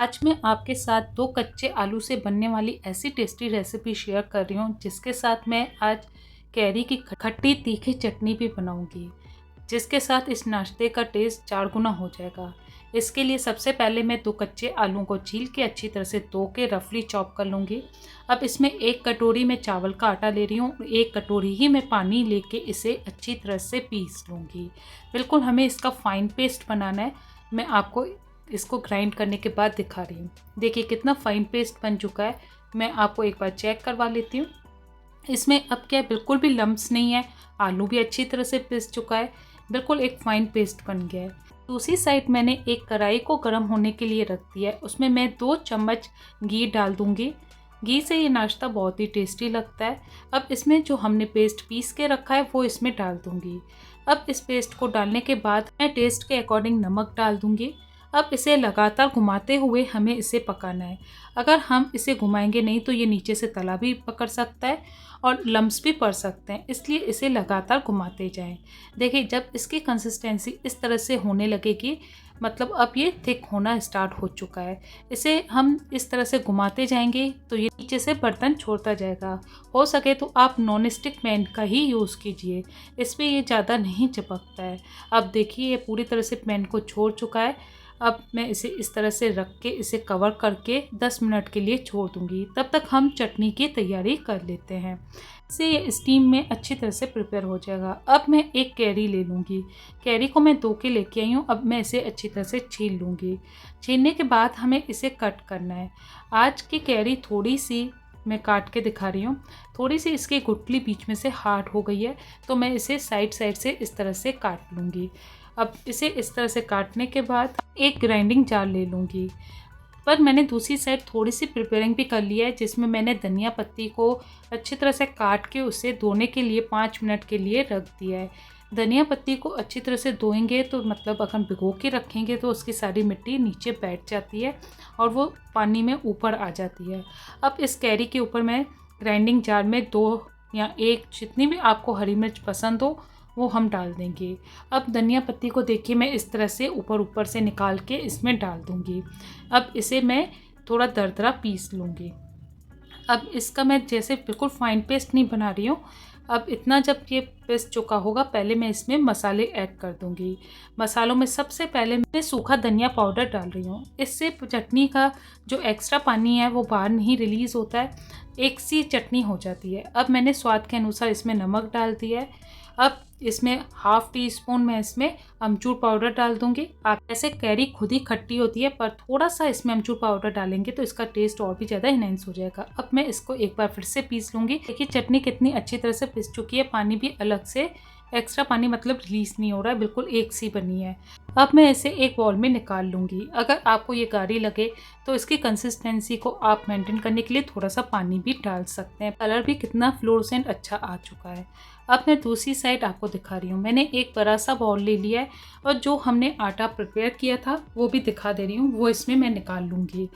आज मैं आपके साथ 2 कच्चे आलू से बनने वाली ऐसी टेस्टी रेसिपी शेयर कर रही हूँ जिसके साथ मैं आज कैरी की खट्टी तीखी चटनी भी बनाऊंगी, जिसके साथ इस नाश्ते का टेस्ट 4 गुना हो जाएगा। इसके लिए सबसे पहले मैं 2 कच्चे आलूओं को छील के अच्छी तरह से धो के रफली चॉप कर लूँगी। अब इसमें 1 कटोरी में चावल का आटा ले रही हूँ, 1 कटोरी ही मैं पानी लेके इसे अच्छी तरह से पीस लूँगी। बिल्कुल हमें इसका फाइन पेस्ट बनाना है। मैं आपको इसको ग्राइंड करने के बाद दिखा रही हूँ। देखिए कितना फाइन पेस्ट बन चुका है। मैं आपको एक बार चेक करवा लेती हूँ। इसमें अब क्या है, बिल्कुल भी लम्प्स नहीं है। आलू भी अच्छी तरह से पिस चुका है, बिल्कुल एक फाइन पेस्ट बन गया है। दूसरी साइड मैंने एक कढ़ाई को गर्म होने के लिए रख दिया है। उसमें मैं 2 चम्मच घी डाल दूँगी। घी से ये नाश्ता बहुत ही टेस्टी लगता है। अब इसमें जो हमने पेस्ट पीस के रखा है वो इसमें डाल दूँगी। अब इस पेस्ट को डालने के बाद मैं टेस्ट के अकॉर्डिंग नमक डाल दूँगी। अब इसे लगातार घुमाते हुए हमें इसे पकाना है। अगर हम इसे घुमाएंगे नहीं तो ये नीचे से तला भी पकड़ सकता है और लम्प्स भी पड़ सकते हैं, इसलिए इसे लगातार घुमाते जाएं। देखिए जब इसकी कंसिस्टेंसी इस तरह से होने लगेगी, मतलब अब ये थिक होना स्टार्ट हो चुका है। इसे हम इस तरह से घुमाते जाएंगे तो ये नीचे से बर्तन छोड़ता जाएगा। हो सके तो आप नॉन स्टिक पैन का ही यूज़ कीजिए, इस पर ये ज़्यादा नहीं चिपकता है। अब देखिए ये पूरी तरह से पैन को छोड़ चुका है। अब मैं इसे इस तरह से रख के इसे कवर करके 10 मिनट के लिए छोड़ दूंगी। तब तक हम चटनी की तैयारी कर लेते हैं। इससे ये स्टीम में अच्छी तरह से प्रिपेयर हो जाएगा। अब मैं एक कैरी ले लूँगी। कैरी को मैं धो के लेके आई हूँ। अब मैं इसे अच्छी तरह से छील लूँगी। छीलने के बाद हमें इसे कट करना है। आज की कैरी थोड़ी सी मैं काट के दिखा रही हूँ। थोड़ी सी इसकी गुठली बीच में से हार्ड हो गई है, तो मैं इसे साइड साइड से इस तरह से काट लूँगी। अब इसे इस तरह से काटने के बाद एक ग्राइंडिंग जार ले लूँगी। पर मैंने दूसरी साइड थोड़ी सी प्रिपेयरिंग भी कर लिया है, जिसमें मैंने धनिया पत्ती को अच्छी तरह से काट के उसे धोने के लिए 5 मिनट के लिए रख दिया है। धनिया पत्ती को अच्छी तरह से धोएंगे तो मतलब अगर भिगो के रखेंगे तो उसकी सारी मिट्टी नीचे बैठ जाती है और वो पानी में ऊपर आ जाती है। अब इस कैरी के ऊपर मैं ग्राइंडिंग जार में 2 या 1 जितनी भी आपको हरी मिर्च पसंद हो वो हम डाल देंगे। अब धनिया पत्ती को देखिए मैं इस तरह से ऊपर से निकाल के इसमें डाल दूंगी। अब इसे मैं थोड़ा दरदरा पीस लूँगी। अब इसका मैं जैसे बिल्कुल फाइन पेस्ट नहीं बना रही हूँ। अब इतना जब ये पिस चुका होगा, पहले मैं इसमें मसाले ऐड कर दूंगी। मसालों में सबसे पहले मैं सूखा धनिया पाउडर डाल रही हूँ। इससे चटनी का जो एक्स्ट्रा पानी है वो बाहर नहीं रिलीज़ होता है, एक सी चटनी हो जाती है। अब मैंने स्वाद के अनुसार इसमें नमक डाल दिया है। अब इसमें ½ टी स्पून मैं इसमें अमचूर पाउडर डाल दूंगी। आप ऐसे कैरी खुद ही खट्टी होती है, पर थोड़ा सा इसमें अमचूर पाउडर डालेंगे तो इसका टेस्ट और भी ज़्यादा इनहेंस हो जाएगा। अब मैं इसको एक बार फिर से पीस लूँगी। देखिए चटनी कितनी अच्छी तरह से पिस चुकी है, पानी भी अलग से एक्स्ट्रा पानी मतलब रिलीज़ नहीं हो रहा है, बिल्कुल एक सी बनी है। अब मैं इसे एक बाउल में निकाल लूँगी। अगर आपको ये गाढ़ी लगे तो इसकी कंसिस्टेंसी को आप मेंटेन करने के लिए थोड़ा सा पानी भी डाल सकते हैं। कलर भी कितना फ्लोरोसेंट अच्छा आ चुका है। अब मैं दूसरी साइड आपको दिखा रही हूँ। मैंने एक बड़ा सा बाउल ले लिया है और जो हमने आटा प्रिपेयर किया था वो भी दिखा दे रही हूँ, वो इसमें मैं निकाल लूँगी।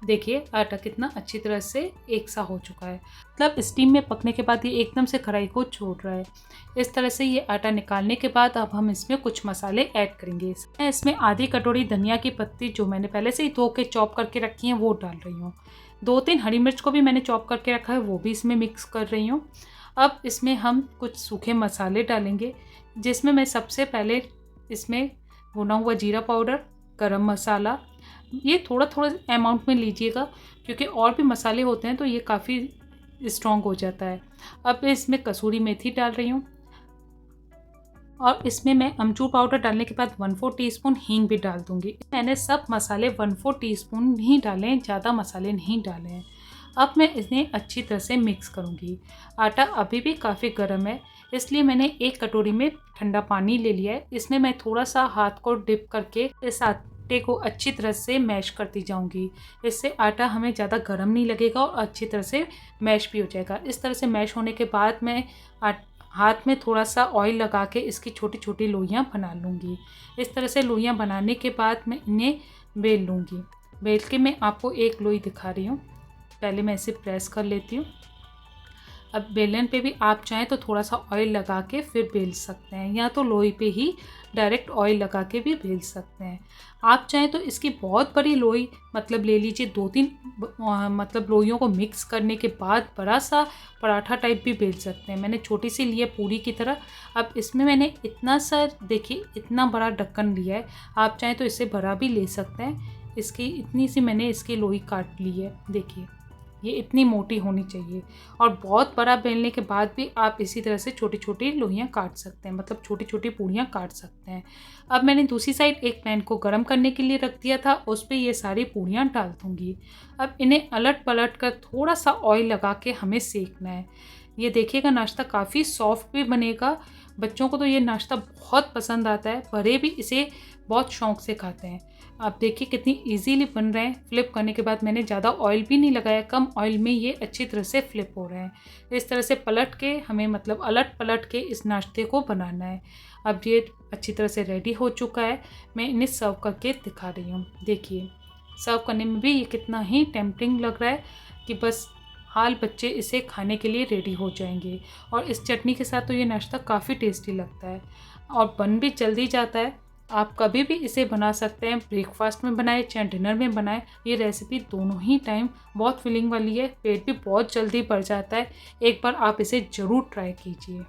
देखिए आटा कितना अच्छी तरह से एक सा हो चुका है, मतलब स्टीम में पकने के बाद ये एकदम से कढ़ाई को छोड़ रहा है। इस तरह से ये आटा निकालने के बाद अब हम इसमें कुछ मसाले ऐड करेंगे। मैं इसमें ½ कटोरी धनिया की पत्ती जो मैंने पहले से ही धो के चॉप करके रखी है वो डाल रही हूँ। 2-3 हरी मिर्च को भी मैंने चॉप करके रखा है, वो भी इसमें मिक्स कर रही हूँ। अब इसमें हम कुछ सूखे मसाले डालेंगे, जिसमें मैं सबसे पहले इसमें भुना हुआ जीरा पाउडर, गरम मसाला, ये थोड़ा थोड़ा अमाउंट में लीजिएगा क्योंकि और भी मसाले होते हैं तो ये काफ़ी स्ट्रॉन्ग हो जाता है। अब इसमें कसूरी मेथी डाल रही हूँ और इसमें मैं अमचूर पाउडर डालने के बाद 1/4 टीस्पून हींग भी डाल दूँगी। मैंने सब मसाले 1/4 टीस्पून ही डाले हैं, ज़्यादा मसाले नहीं डाले हैं। अब मैं इन्हें अच्छी तरह से मिक्स करूँगी। आटा अभी भी काफ़ी गर्म है, इसलिए मैंने 1 कटोरी में ठंडा पानी ले लिया है। इसमें मैं थोड़ा सा हाथ को डिप करके इस आटे को अच्छी तरह से मैश करती जाऊँगी। इससे आटा हमें ज़्यादा गर्म नहीं लगेगा और अच्छी तरह से मैश भी हो जाएगा। इस तरह से मैश होने के बाद मैं हाथ में थोड़ा सा ऑयल लगा के इसकी छोटी छोटी लोइयाँ बना लूँगी। इस तरह से लोइयाँ बनाने के बाद मैं इन्हें बेल लूँगी। बेल के मैं आपको एक लोई दिखा रही हूँ। पहले मैं इसे प्रेस कर लेती हूँ। अब बेलन पे भी आप चाहें तो थोड़ा सा ऑयल लगा के फिर बेल सकते हैं, या तो लोई पे ही डायरेक्ट ऑयल लगा के भी बेल सकते हैं। आप चाहें तो इसकी बहुत बड़ी लोई मतलब ले लीजिए, 2-3 मतलब लोइयों को मिक्स करने के बाद बड़ा सा पराठा टाइप भी बेल सकते हैं। मैंने छोटी सी ली है पूरी की तरह। अब इसमें मैंने इतना सा, देखिए इतना बड़ा ढक्कन लिया है, आप चाहें तो इससे बड़ा भी ले सकते हैं। इसकी इतनी सी मैंने इसकी लोई काट ली है, देखिए ये इतनी मोटी होनी चाहिए। और बहुत बड़ा बेलने के बाद भी आप इसी तरह से छोटी छोटी लोइयाँ काट सकते हैं, मतलब छोटी छोटी पूड़ियाँ काट सकते हैं। अब मैंने दूसरी साइड एक पैन को गर्म करने के लिए रख दिया था, उस पर ये सारी पूड़ियाँ डाल दूँगी। अब इन्हें अलट पलट कर थोड़ा सा ऑयल लगा के हमें सेकना है। ये देखिएगा नाश्ता काफ़ी सॉफ्ट भी बनेगा। बच्चों को तो ये नाश्ता बहुत पसंद आता है, बड़े भी इसे बहुत शौक़ से खाते हैं। आप देखिए कितनी इजीली बन रहे हैं। फ्लिप करने के बाद मैंने ज़्यादा ऑयल भी नहीं लगाया, कम ऑयल में ये अच्छी तरह से फ्लिप हो रहे हैं। इस तरह से पलट के हमें मतलब अलट पलट के इस नाश्ते को बनाना है। अब ये अच्छी तरह से रेडी हो चुका है, मैं इन्हें सर्व करके दिखा रही हूँ। देखिए सर्व करने में भी ये कितना ही टेम्पटिंग लग रहा है कि बस हाल बच्चे इसे खाने के लिए रेडी हो जाएंगे। और इस चटनी के साथ तो ये नाश्ता काफ़ी टेस्टी लगता है और बन भी जल्दी जाता है। आप कभी भी इसे बना सकते हैं, ब्रेकफास्ट में बनाए चाहे डिनर में बनाए। ये रेसिपी दोनों ही टाइम बहुत फिलिंग वाली है, पेट भी बहुत जल्दी भर जाता है। एक बार आप इसे ज़रूर ट्राई कीजिए।